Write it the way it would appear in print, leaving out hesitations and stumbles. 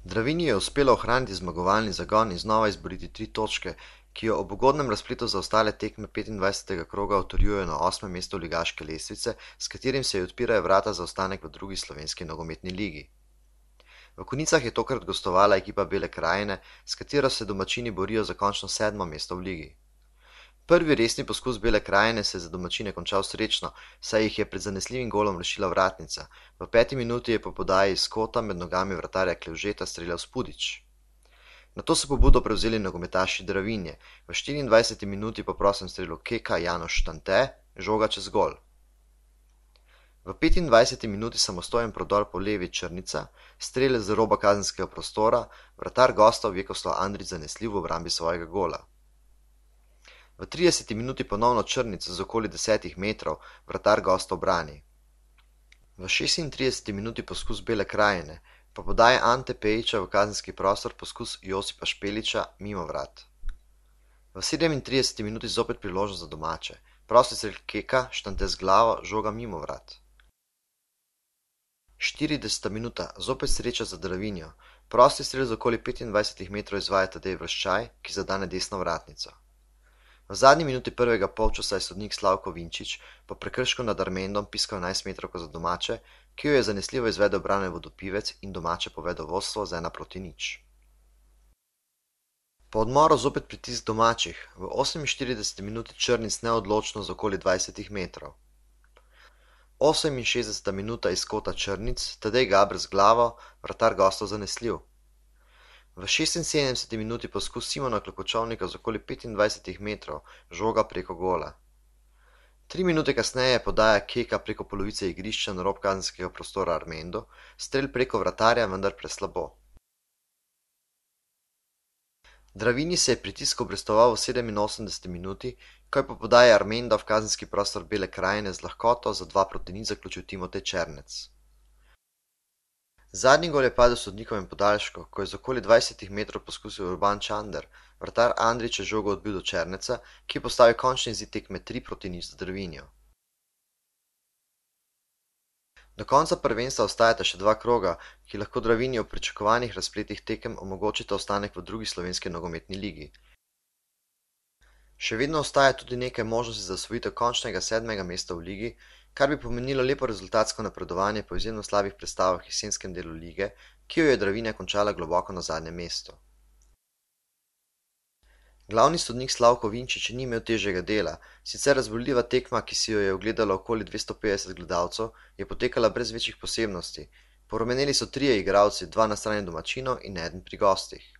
Dravinji je uspelo ohraniti zmagovalni zagon in znova izboriti 3 točke, ki jo ob ugodnem razpletu za ostale tekme 25. kroga utrjujejo na 8. mestu ligaške lestvice, s katerim se ji odpirajo vrata za ostanek v drugi slovenski nogometni ligi. V Konjicah je tokrat gostovala ekipa Bele krajine, s katero se domačini borijo za končno 7. mesto v ligi. Prvi resni poskus Bele krajine se je za domačine končal srečno, saj jih je pred zanesljivim golom rešila vratnica. V 5. minuti je po podaji iz kota med nogami vratarja Klevžeta streljal Spudič. Nato so pobudo prevzeli nogometaši Dravinje, v 24. minuti po prostem strelu Keka Janoš Štante, žoga čez gol. V 25. minuti samostojen prodor po levi Črnica, strel z roba kazenskega prostora, vratar gostov Vjekoslav Andrić zanesljiv v obrambi svojega gola. V 30. minuti ponovno Črnic z okoli 10 metrov, vratar gostov brani. V 36. minuti poskus Bele krajine, pa podaja Ante Pejića v kazenski prostor poskus Josipa Špelića mimo vrat. V 37. minuti zopet priložnost za domače, prosti strel Keka, Štante z glavo, žoga mimo vrat. 40. minuta, zopet sreča za Dravinjo, prosti strel z okoli 25 metrov izvaja Tadej Vrščaj, ki zadane desno vratnico. V zadnji minuti prvega polčasa je sodnik Slavko Vinčić po prekršku nad Armendom piskal 11 metrovko za domače, ki jo je zanesljivo izvedel Brane Vodopivec in domače povedel vodstvo z 1:0. Po odmoru zopet pritisk domačih, v 48. minuti Črnic neodločno z okoli 20 metrov. 68. minuta iz kota Črnic, Tadej Gaber z glavo, vratar gostov zanesljiv. V 76. minuti poskus Simona Klokočovnika z okoli 25 metrov, žoga preko gola. 3 minute kasneje podaja Keka preko polovice igrišča na rob kazenskega prostora Armendo, strel preko vratarja, vendar preslabo. Dravinji se je pritisk obrestoval v 87. minuti, ko je po podaji Armenda v kazenski prostor Bele krajine z lahkoto za 2:0 zaključil Timotej Černec. Zadnji gol je padel sodnikovem podaljšku, ko je z okoli 20 metrov poskusil Urban Čander, vratar Andrić je žogo odbil do Černeca, ki je postavil končni izid tekme 3:0 za Dravinjo. Do konca prvenstva ostajata še 2 kroga, ki lahko Dravinji ob pričakovanih razpletih tekem omogočita ostanek v drugi slovenski nogometni ligi. Še vedno ostaja tudi nekaj možnosti za osvojitev končnega 7. mesta v ligi, kar bi pomenilo lepo rezultatsko napredovanje po izjemno slabih predstavah v jesenskem delu lige, ki jo je Dravinja končala globoko na zadnjem mestu. Glavni sodnik Slavko Vinčić ni imel težjega dela, sicer razburljiva tekma, ki si jo je ogledalo okoli 250 gledalcev, je potekala brez večjih posebnosti. Porumeneli so 3 igralci, 2 na strani domačinov in 1 pri gostih.